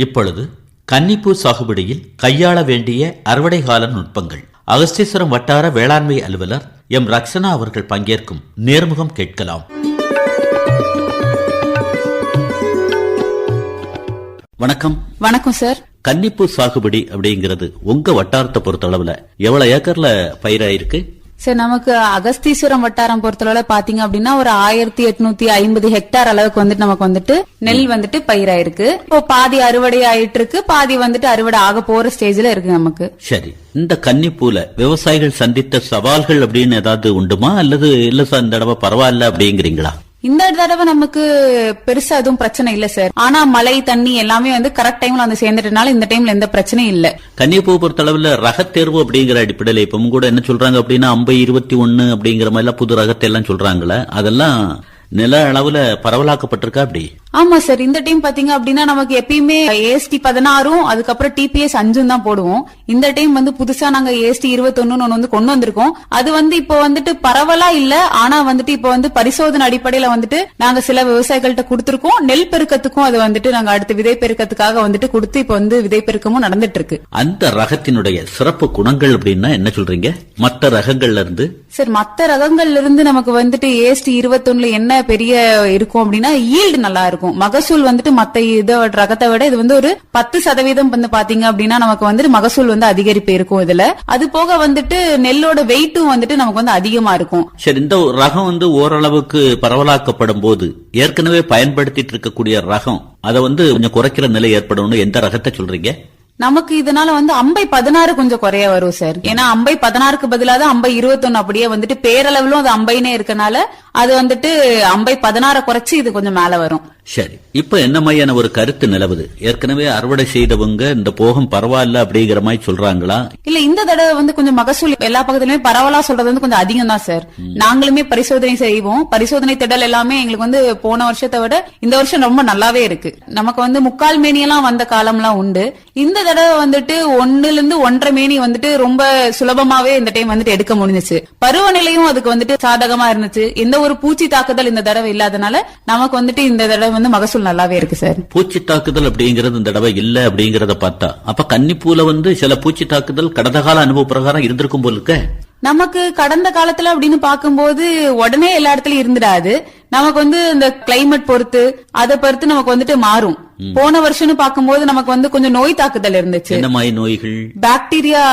இப்பொழுது கன்னிப்பூ சாகுபடியில் கையாள வேண்டிய அறுவடை கால நுட்பங்கள். அகஸ்தீஸ்வரம் வட்டார வேளாண்மை அலுவலர் எம் ரக்ஷனா அவர்கள் பங்கேற்கும் நேர்முகம் கேட்கலாம். வணக்கம். வணக்கம் சார். கன்னிப்பூ சாகுபடி அப்படிங்கிறது உங்க வட்டாரத்தை பொறுத்த அளவுல எவ்வளவு ஏக்கர்ல பயிராயிருக்கு? சார், நமக்கு அகஸ்தீஸ்வரம் வட்டாரம் பொறுத்தளவுல பாத்தீங்க அப்படின்னா ஒரு 1850 ஹெக்டார் அளவுக்கு வந்துட்டு நமக்கு வந்துட்டு நெல் வந்துட்டு பயிராயிருக்கு. இப்போ பாதி அறுவடை ஆயிட்டு இருக்கு, பாதி வந்துட்டு அறுவடை ஆக போற ஸ்டேஜ்ல இருக்கு நமக்கு. சரி, இந்த கன்னிப்பூல விவசாயிகள் சந்தித்த சவால்கள் அப்படின்னு ஏதாவது உண்டுமா, அல்லது இல்ல சார் இந்த தடவை பரவாயில்ல அப்படிங்கிறீங்களா? இந்த தடவை நமக்கு பெருசா எதுவும் பிரச்சனை இல்ல சார். ஆனா மழை தண்ணி எல்லாமே வந்து கரெக்ட் டைம்ல வந்து சேர்ந்துட்டனால இந்த டைம்ல எந்த பிரச்சனையும் இல்ல. கன்னிப்பூ பொறுத்த அளவுல ரகத்தேர்வு அப்படிங்கிற அடிப்படையில இப்ப கூட என்ன சொல்றாங்க அப்படின்னா 50-21 அப்படிங்கிற மாதிரி எல்லாம் புது ரகத்தை எல்லாம் சொல்றாங்களே, அதெல்லாம் நில அளவுல பரவலாக்கப்பட்டிருக்கா அப்படி? ஆமா சார். இந்த டைம் பாத்தீங்க அப்படின்னா நமக்கு எப்பயுமே AST 16 அதுக்கப்புறம் TPS 5 தான் போடுவோம். இந்த டைம் வந்து புதுசா நாங்க AST 21 வந்து கொண்டு வந்திருக்கோம். அது வந்து இப்போ வந்துட்டு பரவலா இல்ல, ஆனா வந்துட்டு இப்போ வந்து பரிசோதனை அடிப்படையில வந்துட்டு நாங்க சில விவசாயிகள்கிட்ட கொடுத்திருக்கோம். நெல் பெருக்கத்துக்கும் அது வந்துட்டு நாங்க அடுத்து விதை பெருக்கத்துக்காக வந்துட்டு கொடுத்து இப்போ வந்து விதை பெருக்கமும் நடந்துட்டு இருக்கு. அந்த ரகத்தினுடைய சிறப்பு குணங்கள் அப்படின்னா என்ன சொல்றீங்க மற்ற ரகங்கள்ல இருந்து? சார், மத்த ரகங்கள்ல இருந்து நமக்கு வந்துட்டு AST 21 என்ன பெரிய இருக்கும் அப்படின்னா ஈல்டு நல்லா இருக்கும். மகசூல் வந்துட்டு மத்த ரகத்தை விட இது வந்து ஒரு 10% வந்து பாத்தீங்க அப்படின்னா நமக்கு வந்துட்டு மகசூல் வந்து அதிகரிப்பு இருக்கும் இதுல. அது போக வந்துட்டு நெல்லோட வெயிட்டும் வந்துட்டு நமக்கு வந்து அதிகமா இருக்கும். சரி, இந்த ரகம் வந்து ஓரளவுக்கு பரவலாக்கப்படும் போது ஏற்கனவே பயன்படுத்திட்டு இருக்கக்கூடிய ரகம் அதை வந்து கொஞ்சம் குறைக்கிற நிலை ஏற்படும். எந்த ரகத்தை சொல்றீங்க? நமக்கு இதனால வந்து 50-16 கொஞ்சம் குறைய வரும் சார். ஏன்னா 50-16க்கு பதிலாக தான் 50-21 அப்படியே வந்துட்டு பேரளவிலும் அது 50 இருக்கனால அது வந்துட்டு 50-16 குறைச்சு இது கொஞ்சம் மேல வரும். சரி, இப்ப என்ன மாதிரியான ஒரு கருத்து நிலவுது? ஏற்கனவே அறுவடை செய்தவங்க இந்த போகம் பரவாயில்ல அப்படிங்கிற மாதிரி சொல்றாங்களா? இல்ல, இந்த தடவை வந்து கொஞ்சம் மகசூல் எல்லா பக்கத்திலுமே பரவலா சொல்றது வந்து கொஞ்சம் அதிகம் தான் சார். நாங்களுமே பரிசோதனை செய்வோம். பரிசோதனை திடல் எல்லாமே எங்களுக்கு வந்து போன வருஷத்தை விட இந்த வருஷம் ரொம்ப நல்லாவே இருக்கு. நமக்கு வந்து 3/4 மேனியெல்லாம் வந்த காலம்லாம் உண்டு. இந்த தடவை வந்துட்டு 1-1.5 மேனி வந்துட்டு ரொம்ப சுலபமாவே இந்த டைம் வந்துட்டு எடுக்க முடிஞ்சிச்சு. பருவநிலையும் அதுக்கு வந்துட்டு சாதகமா இருந்துச்சு. எந்த ஒரு பூச்சி தாக்குதல் இந்த தடவை இல்லாதனால நமக்கு வந்துட்டு இந்த தடவை வந்து மகசூல் நல்லாவே இருக்கு சார். பூச்சி தாக்குதல் அப்படிங்கறது இந்த தடவை இல்ல அப்படிங்கறத பார்த்தா அப்ப கன்னிப்பூல வந்து சில பூச்சி தாக்குதல் கடந்த கால அனுபவ பிரகாரம் இருந்திருக்கும் போல இருக்க. நமக்கு கடந்த காலத்துல அப்படின்னு பாக்கும்போது உடனே எல்லா இடத்துலயும் இருந்துடாது. நமக்கு வந்து இந்த கிளைமேட் பொறுத்து அதை பொறுத்து நமக்கு வந்துட்டு மாறும். போன வருஷம்னு பாக்கும்போது நமக்கு வந்து கொஞ்சம் நோய் தாக்குதல் இருந்துச்சு. என்ன மாதிரி நோய்கள்? பாக்டீரியா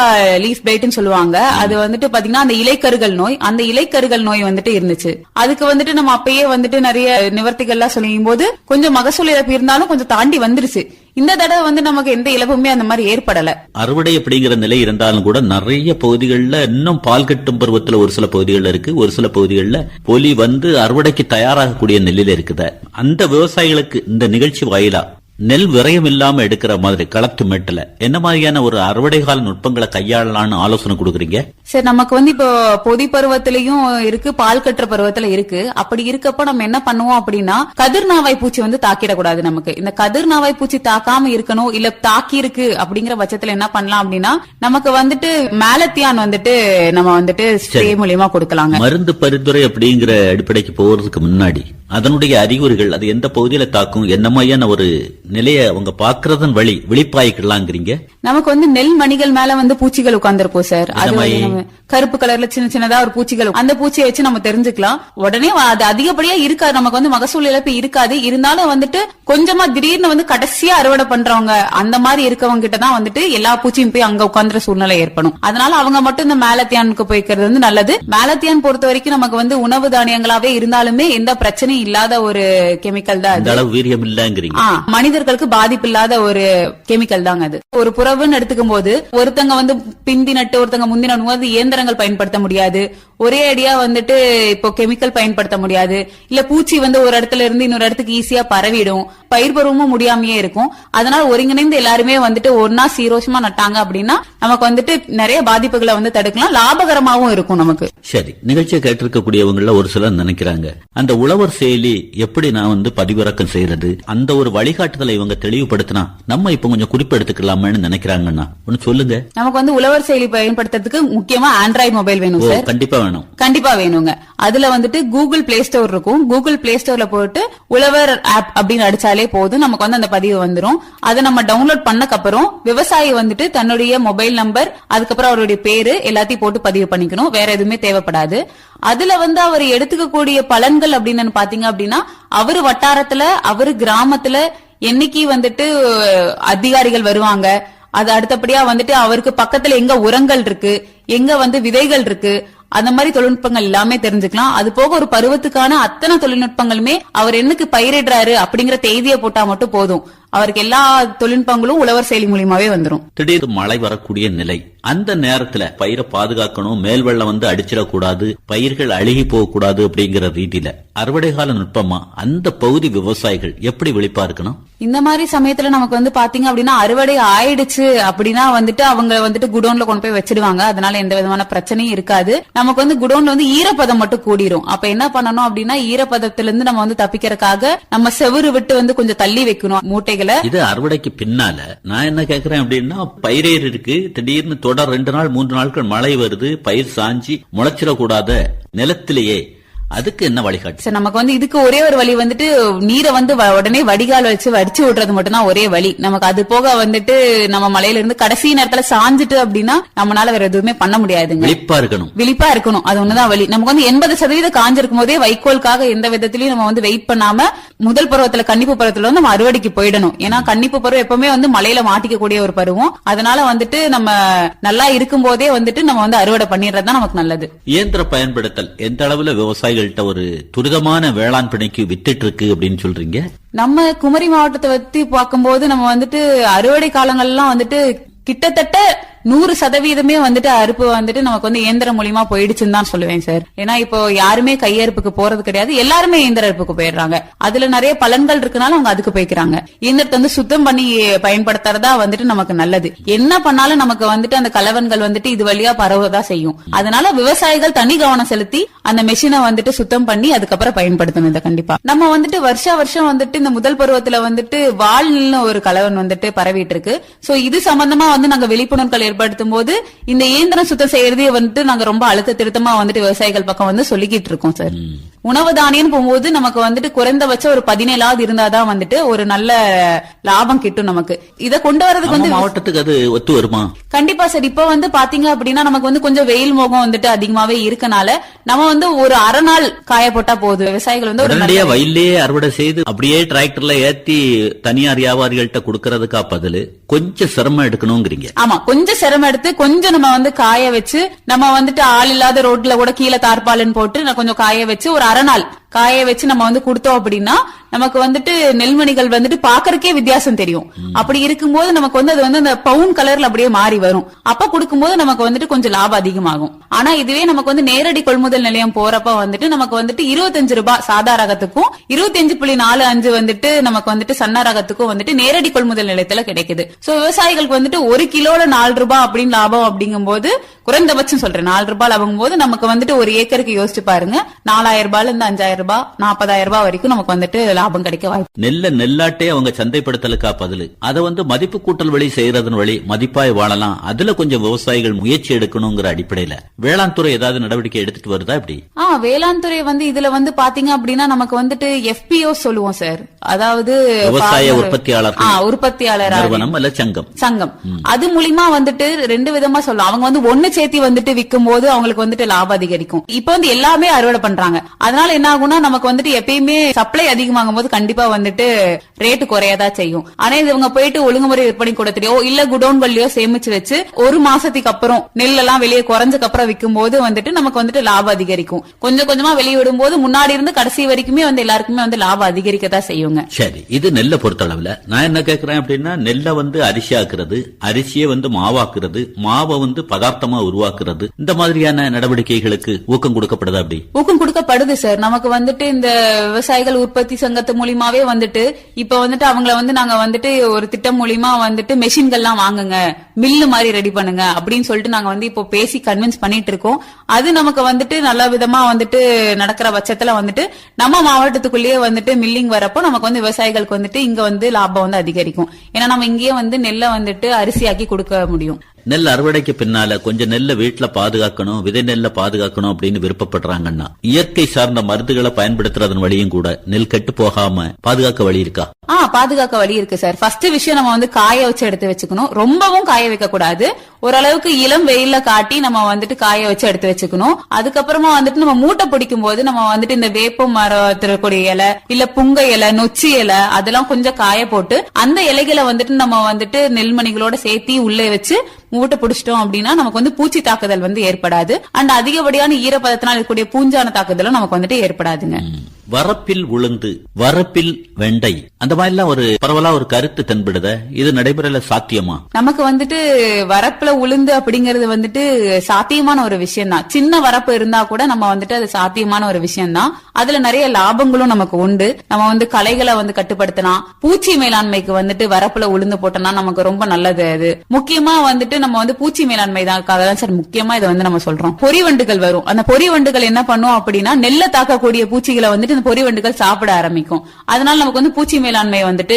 லீஃப் பிளைட்னு சொல்லுவாங்க. அது வந்துட்டு பாத்தீங்கன்னா அந்த இலைக்கருகள் நோய், அந்த இலைக்கருகள் நோய் வந்துட்டு இருந்துச்சு. அதுக்கு வந்துட்டு நம்ம அப்பயே வந்துட்டு நிறைய நிவர்த்திகள்லாம் சொல்லும் போது கொஞ்சம் மகசூல் இழப்பு இருந்தாலும் கொஞ்சம் தாண்டி வந்துருச்சு. இந்த தடவை வந்து நமக்கு எந்த இழப்புமே அந்த மாதிரி ஏற்படல. அறுவடை அப்படிங்கிற நிலை இருந்தாலும் கூட நிறைய பகுதிகளில் இன்னும் பால் கட்டும் பருவத்தில் ஒரு சில பகுதிகளில் இருக்கு, ஒரு சில பகுதிகளில் பொலி வந்து அறுவடைக்கு தயாராகக்கூடிய நிலையில இருக்குது. அந்த விவசாயிகளுக்கு இந்த நிகழ்ச்சி வாயிலா நெல் விரயம் இல்லாம எடுக்கிற மாதிரி களத்து மேட்டுல என்ன மாதிரியான ஒரு அறுவடை கால நுட்பங்களை கையாளலான்னு ஆலோசனை கொடுக்குறீங்க? சார், நமக்கு வந்து இப்போ பொதி பருவத்திலையும் இருக்கு, பால் கட்டுற பருவத்துல இருக்கு. அப்படி இருக்கப்போ நம்ம என்ன பண்ணுவோம் அப்படின்னா கதிர்நாவாய் பூச்சி வந்து தாக்கிடக்கூடாது. நமக்கு இந்த கதிர்நாவாய் பூச்சி தாக்காம இருக்கணும். இல்ல தாக்கி இருக்கு அப்படிங்கிற பட்சத்துல என்ன பண்ணலாம் அப்படின்னா நமக்கு வந்துட்டு மேலத்தியான் வந்துட்டு நம்ம வந்துட்டு ஸ்ப்ரே மூலியமா கொடுக்கலாங்க. மருந்து பரிந்துரை அப்படிங்கிற அடிப்படைக்கு போறதுக்கு முன்னாடி அதனுடைய அறிகுறிகள் அது எந்த பகுதியில தாக்கும், என்ன மாதிரியான ஒரு நிலைய அவங்க பாக்குறதன் வழி விழிப்பாய்க்கலாங்கிறீங்க? நமக்கு வந்து நெல் மணிகள் மேல வந்து பூச்சிகள் உட்கார்ந்துருக்கும் சார். அது கருப்பு கலர்ல சின்ன சின்னதா ஒரு பூச்சிகள், அந்த பூச்சியை வச்சு நம்ம தெரிஞ்சுக்கலாம். உடனே அது அதிகப்படியா இருக்காது, நமக்கு வந்து மகசூல் இழப்பு இருக்காது. இருந்தாலும் வந்துட்டு கொஞ்சமா திடீர்னு வந்து கடைசியா அறுவடை பண்றவங்க அந்த மாதிரி இருக்கவங்க கிட்ட தான் வந்துட்டு எல்லா பூச்சியும் போய் அங்க உட்கார்ந்துற சூழ்நிலை ஏற்படும். அதனால அவங்க மட்டும் இந்த மேலத்தியானுக்கு போய்க்கிறது வந்து நல்லது. மேலத்தியான் பொறுத்த வரைக்கும் நமக்கு வந்து உணவு தானியங்களாவே இருந்தாலுமே எந்த பிரச்சனையும் இல்லாத ஒரு கெமிக்கல் தான். வீரியம் இல்லங்கிறீங்க. மனிதர்களுக்கு பாதிப்பு இல்லாத ஒரு கெமிக்கல் தாங்க அது. ஒரு புறவுன்னு எடுத்துக்கும் போது ஒருத்தங்க வந்து பிந்தி நட்டு ஒருத்தங்க முந்தி நடும்போது இயந்திரங்கள் பயன்படுத்த முடியாது. ஒரே அடியா வந்துட்டு இப்போ கெமிக்கல் பயன்படுத்த முடியாது. இல்ல பூச்சி வந்து ஒரு இடத்துல இருந்து இன்னொரு இடத்துக்கு ஈஸியா பரவிடும். பயிர் பருவமும் முடியாமையே இருக்கும். அதனால ஒருங்கிணைந்து எல்லாருமே வந்துட்டு ஒன்னா சீரோஷமா நட்டாங்க அப்படின்னா நமக்கு வந்துட்டு நிறைய பாதிப்புகளை வந்து தடுக்கலாம், லாபகரமாவும் இருக்கும் நமக்கு. சரி, நிகழ்ச்சியை கேட்டிருக்கக்கூடியவங்கள ஒரு சிலர் நினைக்கிறாங்க அந்த உழவர் செயலி எப்படி நான் வந்து பதிவிறக்கம் செய்யறது, அந்த ஒரு வழிகாட்டுதலை இவங்க தெளிவுபடுத்தினா நம்ம இப்ப கொஞ்சம் குறிப்பெடுத்துக்கலாம்னு நினைக்கிறாங்கன்னா ஒன்னு சொல்லுங்க. நமக்கு வந்து உழவர் செயலி பயன்படுத்துறதுக்கு முக்கியமா ஆண்ட்ராய்டு மொபைல் வேணும் சார். கண்டிப்பா வேணும். வேணும். கண்டிப்பா வேணுங்க. அதுல வந்துட்டு கூகுள் பிளே ஸ்டோர் இருக்கும். கூகுள் பிளே ஸ்டோர்ல போட்டு உழவர் ஆப் அப்படின்னு அடிச்சாலே போதும், நமக்கு வந்து அந்த பதிவு வந்துரும். அதை நம்ம டவுன்லோட் பண்ணக்கப்புறம் விவசாயி வந்துட்டு தன்னுடைய மொபைல் நம்பர், அதுக்கப்புறம் அவருடைய பேரு எல்லாத்தையும் போட்டு பதிவு பண்ணிக்கணும். வேற எதுவுமே தேவைப்படாது. அதுல வந்து அவர் எடுத்துக்கக்கூடிய பலன்கள் அப்படின்னு பாத்தீங்க அப்படின்னா, அவரு வட்டாரத்துல, அவரு கிராமத்துல என்னைக்கு வந்துட்டு அதிகாரிகள் வருவாங்க, அது அடுத்தபடியா வந்துட்டு அவருக்கு பக்கத்துல எங்க உரங்கள் இருக்கு, எங்க வந்து விதைகள் இருக்கு, அந்த மாதிரி தொழில்நுட்பங்கள் எல்லாமே தெரிஞ்சுக்கலாம். அது போக ஒரு பருவத்துக்கான அத்தனை தொழில்நுட்பங்களுமே அவர் என்னக்கு பயிரிடுறாரு அப்படிங்கிற தேதியை போட்டா மட்டும் போதும், அவருக்கு எல்லா தொழில்நுட்பங்களும் உழவர் செயலி மூலியமாவே வந்துரும். திடீர் மழை வரக்கூடிய நிலை, அந்த நேரத்துல பயிரை பாதுகாக்கணும், மேல் வெள்ளம் வந்து அடிச்சிடக்கூடாது, பயிர்கள் அழுகி போகக்கூடாது அப்படிங்கிற ரீதியில அறுவடை கால நுட்பமா அந்த பகுதி விவசாயிகள் எப்படி விழிப்பா இருக்கணும்? இந்த மாதிரி சமயத்துல நமக்கு வந்து பாத்தீங்க அப்படின்னா அறுவடை ஆயிடுச்சு அப்படின்னா வந்துட்டு அவங்க வந்துட்டு குடோன்ல கொண்டு போய் வச்சிடுவாங்க. அதனால எந்த விதமான பிரச்சனையும் இருக்காது. நமக்கு வந்து குடோன்ல வந்து ஈரப்பதம் மட்டும் கூடிரும். அப்ப என்ன பண்ணணும் அப்படின்னா, ஈரப்பதத்திலிருந்து நம்ம வந்து தப்பிக்கிறதுக்காக நம்ம செவுரு விட்டு வந்து கொஞ்சம் தள்ளி வைக்கணும் மூட்டைகளை. இது அறுவடைக்கு பின்னால நான் என்ன கேக்குறேன் அப்படின்னா, பயிரேர் இருக்கு, திடீர்னு தொடர் 2 நாள் 3 நாட்கள் மழை வருது, பயிர் சாஞ்சி முளைச்சிடக்கூடாத நிலத்திலேயே அதுக்கு என்ன வழிகாட்டு? சார், நமக்கு வந்து இதுக்கு ஒரே ஒரு வழி வந்துட்டு நீரை வந்து உடனே வடிகால் வச்சு வடிச்சு விடுறது மட்டும்தான் ஒரே வழி. நமக்கு அது போக வந்துட்டு நம்ம மலையில இருந்து கடைசி நேரத்துல சாஞ்சிட்டு அப்படின்னா நம்மளால வேற எதுவுமே பண்ண முடியாதுங்க. விழிப்பா இருக்கணும், அது ஒண்ணுதான் வழி. நமக்கு வந்து 80% காஞ்சிருக்கும் போதே வைக்கோலுக்காக எந்த விதத்திலயும் நம்ம வந்து வெயிட் பண்ணாம முதல் பருவத்துல, கன்னிப்பு பருவத்துல வந்து நம்ம அறுவடைக்கு போயிடணும். ஏன்னா கன்னிப்பு பருவம் எப்பவுமே வந்து மலையில மாட்டிக்கக்கூடிய ஒரு பருவம். அதனால வந்துட்டு நம்ம நல்லா இருக்கும் போதே வந்துட்டு நம்ம வந்து அறுவடை பண்ணிடுறதுதான் நமக்கு நல்லது. இயந்திர பயன்படுத்தல் எந்த அளவுல விவசாயிகள் ஒரு துரிதமான வேளாண் பிணைக்கு வித்துட்டு இருக்கு அப்படின்னு சொல்றீங்க? நம்ம குமரி மாவட்டத்தை பத்தி பார்க்கும்போது நம்ம வந்துட்டு அறுவடை காலங்கள்லாம் வந்துட்டு கிட்டத்தட்ட 100% வந்துட்டு அறுப்பு வந்துட்டு நமக்கு வந்து இயந்திரம் மூலியமா போயிடுச்சுன்னு தான் சொல்லுவேன் சார். ஏன்னா இப்போ யாருமே கையறுப்புக்கு போறது கிடையாது, எல்லாருமே இயந்திர அறுப்புக்கு போயிடுறாங்க. அதுல நிறைய பலன்கள் இருக்கனால அவங்க அதுக்கு போய்க்கிறாங்க. இயந்திரத்தை வந்து சுத்தம் பண்ணி பயன்படுத்துறதா வந்துட்டு நமக்கு நல்லது. என்ன பண்ணாலும் நமக்கு வந்துட்டு அந்த கலவன்கள் வந்துட்டு இது வழியா பரவதான் செய்யும். அதனால விவசாயிகள் தனி கவனம் செலுத்தி அந்த மெஷினை வந்துட்டு சுத்தம் பண்ணி அதுக்கப்புறம் பயன்படுத்தணும். இதை கண்டிப்பா நம்ம வந்துட்டு வருஷம் வந்துட்டு இந்த முதல் பருவத்துல வந்துட்டு வால்நெல்னு ஒரு கலவன் வந்துட்டு பரவிட்டு இருக்கு. சோ இது சம்பந்தமா வந்து நாங்க விழிப்புணர்வுகள் ஏற்படுத்தும் போது இந்த இயந்திரம் சுத்தம் செய்யறதே வந்துட்டு நாங்க ரொம்ப அழுத்த திருத்தமா வந்துட்டு விவசாயிகள் பக்கம் வந்து சொல்லிக்கிட்டு இருக்கோம் சார். உணவு தானியம் போகும்போது நமக்கு வந்துட்டு குறைந்தபட்சம் ஒரு 17 இருந்தாதான் வந்துட்டு ஒரு நல்ல லாபம் கிட்டும் நமக்கு. இதை கொண்டு வரதுக்கு வந்து மாவட்டத்துக்கு அது ஒத்து வருமா? கண்டிப்பா சார். இப்ப வந்து பாத்தீங்க அப்படின்னா நமக்கு வந்து கொஞ்சம் வெயில் மோகம் வந்துட்டு அதிகமாவே இருக்கனால நம்ம வந்து ஒரு அரை நாள் காய போட்டா போதும். விவசாயிகள் வந்து உடனடியா வயல்லேயே அறுவடை செய்து அப்படியே டிராக்டர்ல ஏத்தி தனியார் வியாபாரிகள்ட்ட கொடுக்கறதுக்கா பதில் கொஞ்சம் சிரமம் எடுக்கணும்ங்கிறீங்க? ஆமா, கொஞ்சம் சிரமம் எடுத்து கொஞ்சம் நம்ம வந்து காய வச்சு, நம்ம வந்துட்டு ஆள் இல்லாத ரோட்ல கூட கீழே தார்பாலன் போட்டு நான் கொஞ்சம் காய வச்சு ஒரு அரை நாள் காய வச்சு நம்ம வந்து கொடுத்தோம் அப்படின்னா நமக்கு வந்துட்டு நெல்மணிகள் வந்துட்டு பாக்கறதுக்கே வித்தியாசம் தெரியும். அப்படி இருக்கும்போது நமக்கு வந்து அது வந்து அந்த பவுன் கலர்ல அப்படியே மாறி வரும். அப்ப கொடுக்கும்போது நமக்கு வந்துட்டு கொஞ்சம் லாபம் அதிகமாகும். ஆனா இதுவே நமக்கு வந்து நேரடி கொள்முதல் நிலையம் போறப்ப வந்துட்டு நமக்கு வந்துட்டு 25 ரூபாய் சாதா ரகத்துக்கும் 25.45 வந்துட்டு நமக்கு வந்துட்டு சன்ன ரகத்துக்கும் வந்துட்டு நேரடி கொள்முதல் நிலையத்துல கிடைக்குது. சோ விவசாயிகளுக்கு வந்துட்டு 1 கிலோல 4 ரூபாய் அப்படின்னு லாபம் அப்படிங்கும் போது, குறைந்தபட்சம் சொல்றேன் 4 ரூபாய் லாபம் போது நமக்கு வந்துட்டு ஒரு ஏக்கருக்கு யோசிச்சு பாருங்க, 4000 ரூபாயில இருந்து 5000 ரூபாய் 40,000 ரூபாய் வரைக்கும் நமக்கு வந்துட்டு லாபம் கிடைக்க வாய்ப்பு. நெல்லாட்டே அவங்க சந்தைப்படுத்தலுக்கா பதில் அதை வந்து மதிப்பு கூட்டல் வழி செய்யறதன் வழி மதிப்பாய் வாழலாம். அதுல கொஞ்சம் விவசாயிகள் முயற்சி எடுக்கணுங்கிற அடிப்படையில வேளாண் துறை ஏதாவது நடவடிக்கை எடுத்துட்டு வருதா? இப்படி வேளாண் துறை வந்து இதுல வந்து பாத்தீங்க அப்படின்னா நமக்கு வந்துட்டு FPO சொல்லுவோம் சார், அதாவது விவசாய உற்பத்தியாளர் நிறுவனம் அல்ல சங்கம். அது மூலியமா வந்துட்டு 2 விதமா சொல்லலாம். அவங்க வந்து ஒண்ணு சேர்த்தி வந்துட்டு விற்கும் போது அவங்களுக்கு வந்துட்டு லாபம் அதிகரிக்கும். இப்ப வந்து எல்லாமே அறுவடை பண்றாங்க. அதனால என்ன ஆகும்னா நமக்கு வந்துட்டு எப்பயுமே சப்ளை அதிகமாகும் போது கண்டிப்பா வந்துட்டு ரேட்டு குறையதான் செய்யும். ஆனா இவங்க போயிட்டு ஒழுங்குமுறை விற்பனை கூடத்திலயோ இல்ல குடோன் வழியோ சேமிச்சு வச்சு ஒரு மாசத்துக்கு அப்புறம் நெல்லெல்லாம் வெளியே குறைஞ்சக்கு அப்புறம் விற்கும் போது வந்துட்டு நமக்கு வந்துட்டு லாபம் அதிகரிக்கும். கொஞ்சம் கொஞ்சமா வெளியே விடும் போது முன்னாடி இருந்து கடைசி வரைக்குமே வந்து எல்லாருக்குமே வந்து லாபம் அதிகரிக்கதான் செய்யுங்க. சரி, இது நெல்லை பொறுத்தளவுல நான் என்ன கேட்கிறேன் அப்படின்னா, நெல்லை வந்து அரிசியாக்குறது, அரிசியை வந்து மாவாக்குறது, மாவை வந்து பதார்த்தமா உருவாக்குறது, இந்த மாதிரியான நடவடிக்கைகளுக்கு ஊக்கம் கொடுக்கப்படுதா? அப்படி ஊக்கம் கொடுக்கப்படுது சார். நமக்கு வந்துட்டு இந்த விவசாயிகள் உற்பத்தி சங்கத்து மூலியமாவே வந்துட்டு இப்ப வந்துட்டு அவங்கள வந்து நாங்க வந்துட்டு ஒரு திட்டம் மூலியமா வந்துட்டு மெஷின்கள்லாம் வாங்குங்க, மில்லு மாதிரி ரெடி பண்ணுங்க அப்படின்னு சொல்லிட்டு நாங்க வந்து இப்போ பேசி கன்வின்ஸ் பண்ணிட்டு இருக்கோம். அது நமக்கு வந்துட்டு நல்ல விதமா வந்துட்டு நடக்கிற பட்சத்துல வந்துட்டு நம்ம மாவட்டத்துக்குள்ளேயே வந்துட்டு மில்லிங் வரப்போ நமக்கு வந்து விவசாயிகளுக்கு வந்துட்டு இங்க வந்து லாபம் வந்து அதிகரிக்கும். ஏன்னா நம்ம இங்கேயே வந்து நெல்லை வந்துட்டு அரிசியாக்கி கொடுக்க முடியும். நெல் அறுவடைக்கு பின்னால கொஞ்சம் நெல்லை வீட்டுல பாதுகாக்கணும், விதை நெல்லை பாதுகாக்கணும் அப்படின்னு விருப்பப்படுறாங்கன்னா இயற்கை சார்ந்த மருந்துகளை பயன்படுத்துறதன் வழியும் கூட நெல் கெட்டு போகாம பாதுகாக்க வழி இருக்கா? பாதுகாக்க வழி இருக்கு சார். ஃபர்ஸ்ட் விஷயம் நம்ம வந்து காய வச்சு எடுத்து வச்சுக்கணும். ரொம்பவும் காய வைக்க கூடாது. ஓரளவுக்கு இளம் வெயில்ல காட்டி நம்ம வந்துட்டு காய வச்சு எடுத்து வச்சுக்கணும். அதுக்கப்புறமா வந்துட்டு நம்ம மூட்டை பிடிக்கும் போது நம்ம வந்துட்டு இந்த வேப்ப மரத்திற்குரிய இலை, இல்ல புங்க இலை, நொச்சி இலை அதெல்லாம் கொஞ்சம் காய போட்டு அந்த இலைகளை வந்துட்டு நம்ம வந்துட்டு நெல்மணிகளோட சேர்த்தி உள்ளே வச்சு மூட்டை பிடிச்சிட்டோம் அப்படின்னா நமக்கு வந்து பூச்சி தாக்குதல் வந்து ஏற்படாது. அண்ட் அதிகப்படியான ஈரப்பதத்தினால் இருக்கக்கூடிய பூஞ்சான தாக்குதலும் நமக்கு வந்துட்டு ஏற்படாதுங்க. வரப்பில் உளுந்து, வரப்பில் வெண்டை, அந்த மாதிரி எல்லாம் ஒரு பரவலா ஒரு கருத்து தென்படுத, இது நடைமுறையில சாத்தியமா? நமக்கு வந்துட்டு வரப்புல உளுந்து அப்படிங்கறது வந்துட்டு சாத்தியமான ஒரு விஷயம் தான். சின்ன வரப்பு இருந்தா கூட நம்ம வந்துட்டு அது சாத்தியமான ஒரு விஷயம் தான். அதுல நிறைய லாபங்களும் நமக்கு உண்டு. நம்ம வந்து களைகளை வந்து கட்டுப்படுத்தலாம். பூச்சி மேலாண்மைக்கு வந்துட்டு வரப்புல உளுந்து போட்டோம்னா நமக்கு ரொம்ப நல்லது. அது முக்கியமா வந்துட்டு நம்ம வந்து பூச்சி மேலாண்மை தான் சார் முக்கியமா இதை வந்து நம்ம சொல்றோம். பொறிவண்டுகள் வரும். அந்த பொறிவண்டுகள் என்ன பண்ணும் அப்படின்னா நெல்லை தாக்கக்கூடிய பூச்சிகளை வந்துட்டு இந்த பொறிவண்டுகள் சாப்பிட ஆரம்பிக்கும். அதனால நமக்கு வந்து பூச்சி மேலாண்மை வந்துட்டு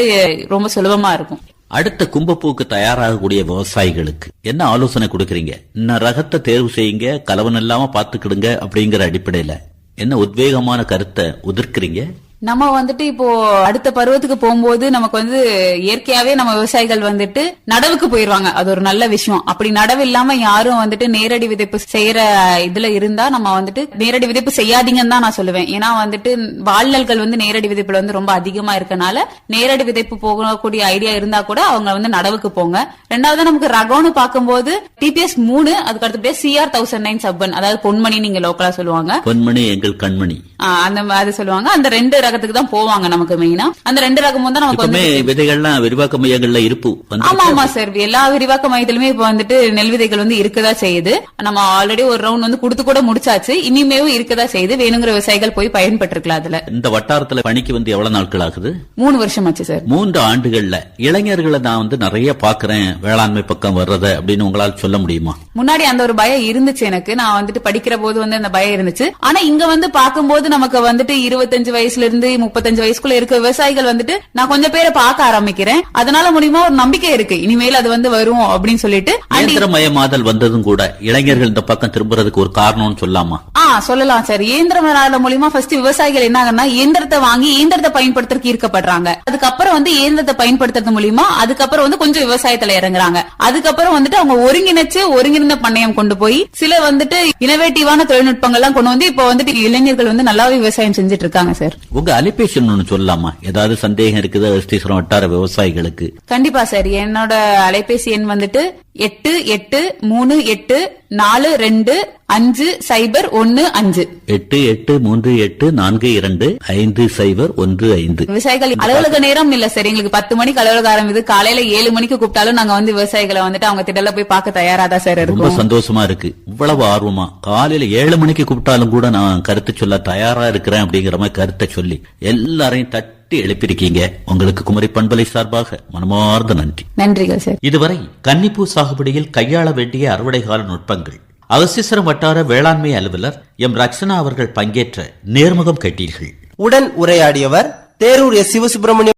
ரொம்ப சுலபமா இருக்கும். அடுத்த கும்பப்பூக்கு தயாராகக்கூடிய விவசாயிகளுக்கு என்ன ஆலோசனை கொடுக்கறீங்க? இன்ன ரகத்தை தேர்வு செய்யுங்க, கலவன் இல்லாம பாத்துக்கிடுங்க அப்படிங்கிற அடிப்படையில என்ன உத்வேகமான கருத்தை உதிர்க்கிறீங்க? நம்ம வந்துட்டு இப்போ அடுத்த பருவத்துக்கு போகும்போது நமக்கு வந்து இயற்கையாவே நம்ம விவசாயிகள் வந்துட்டு நடவுக்கு போயிருவாங்க. அது ஒரு நல்ல விஷயம். அப்படி நடவு இல்லாம யாரும் வந்துட்டு நேரடி விதைப்பு செய்யற இதுல இருந்தா நம்ம வந்துட்டு நேரடி விதைப்பு செய்யாதீங்கன்னு தான் நான் சொல்லுவேன். ஏன்னா வந்துட்டு வாழ்நெல்கள் வந்து நேரடி விதைப்புல வந்து ரொம்ப அதிகமா இருக்கனால நேரடி விதைப்பு போகக்கூடிய ஐடியா இருந்தா கூட அவங்க வந்து நடவுக்கு போங்க. ரெண்டாவது நமக்கு ரகம்னு பார்க்கும்போது TPS 3 அதுக்கு அடுத்தபடியா CR 1009 சப்பன், அதாவது பொன்மணி நீங்க லோக்கலா சொல்லுவாங்க. பொன்மணி எங்கள் கண்மணி அந்த மாதிரி சொல்லுவாங்க. அந்த ரெண்டு ரகத்துக்கு தான் போவாங்க நமக்கு மெயினா. அந்த ரெண்டு ரகம் தான் நமக்கு வந்து விதைகள்லாம் விரிவாக்க மையங்கள்ல இருப்பு. ஆமா சார், எல்லா விரிவாக்க மையத்திலுமே இப்ப வந்துட்டு நெல் விதைகள் வந்து இருக்கதா செய்யுது. நம்ம ஆல்ரெடி ஒரு ரவுண்ட் வந்து கொடுத்து கூட முடிச்சாச்சு. இனிமேவும் இருக்கதா செய்யுது. வேணுங்கிற விவசாயிகள் போய் பயன்பட்டு இருக்கலாம். அதுல இந்த வட்டாரத்துல பணிக்கு வந்து எவ்வளவு நாட்கள் ஆகுது? 3 வருஷம் ஆச்சு சார். 3 ஆண்டுகள்ல இளைஞர்களை நான் வந்து நிறைய பாக்குறேன் வேளாண்மை பக்கம் வர்றத அப்படின்னு உங்களால் சொல்ல முடியுமா? முன்னாடி அந்த ஒரு பயம் இருந்துச்சு எனக்கு. நான் வந்துட்டு படிக்கிற போது வந்து அந்த பயம் இருந்துச்சு. ஆனா இங்க வந்து பாக்கும்போது நமக்கு வந்துட்டு 25 வயசுல இருந்து 35 வயசுக்குள்ள இருக்க விவசாயிகள் வந்துட்டு நான் கொஞ்சம் பேரை பார்க்க ஆரம்பிக்கிறேன். அதனால மூலியமா ஒரு நம்பிக்கை இருக்கு, இனிமேல் அது வந்து வரும் அப்படின்னு சொல்லிட்டு. இயந்திரமயமாதல் வந்ததும் கூட இளைஞர்கள் இந்த பக்கம் திரும்புறதுக்கு ஒரு காரணம்னு சொல்லலாமா? சொல்லலாம் சார். இயந்திரமயமாதல் மூலியமா ஃபர்ஸ்ட் விவசாயிகள் என்ன ஆகுனா இயந்திரத்தை வாங்கி இயந்திரத்தை பயன்படுத்துறதுக்கு ஈர்க்கப்படுறாங்க. அதுக்கப்புறம் வந்து இயந்திரத்தை பயன்படுத்துறது மூலியமா அதுக்கப்புறம் வந்து கொஞ்சம் விவசாயத்துல இறங்குறாங்க. அதுக்கப்புறம் வந்துட்டு அவங்க ஒருங்கிணைந்த பண்ணையம் கொண்டு போய் சில வந்துட்டு இனோவேட்டிவான தொழில்நுட்பங்கள்லாம் கொண்டு வந்து இப்ப வந்துட்டு இளைஞர்கள் வந்து நல்லாவே விவசாயம் செஞ்சுட்டு இருக்காங்க சார். உங்க அலைபேசி ஒன்னு சொல்லலாமா? ஏதாவது சந்தேகம் இருக்குது ஸ்ரீஸ்வரம் வட்டார விவசாயிகளுக்கு? கண்டிப்பா சார். என்னோட அலைபேசி எண் வந்துட்டு 8838425015. 8838425015. விவசாயிகள் அலுவலக நேரம் இல்ல சார். எங்களுக்கு 10 மணிக்கு அலுவலக ஆரம்பிது. காலையில 7 மணிக்கு கூப்பிட்டாலும் நாங்க வந்து விவசாயிகளை வந்துட்டு அவங்க திடல போய் பார்க்க தயாராதா சார் இருக்கும். ரொம்ப சந்தோஷமா இருக்கு. இவ்வளவு ஆர்வமா காலையில 7 மணிக்கு கூப்பிட்டாலும் கூட நான் கருத்து சொல்ல தயாரா இருக்கிறேன் அப்படிங்கிற மாதிரி கருத்தை சொல்லி எல்லாரையும் தட்டி எழுப்பியிருக்கீங்க. உங்களுக்கு குமரி பண்பலை சார்பாக மனமார்ந்த நன்றி. நன்றிகள் சார். இதுவரை கன்னிப்பூ சாகுபடியில் கையாள வேண்டிய அறுவடை கால நுட்பங்கள் அகஸ்தீஸ்வரம் வட்டார வேளாண்மை அலுவலர் எம் ரக்ஷனா அவர்கள் பங்கேற்ற நேர்முகம் கேட்டீர்கள். உடன் உரையாடியவர் தேரூர் சிவசுப்பிரமணியம்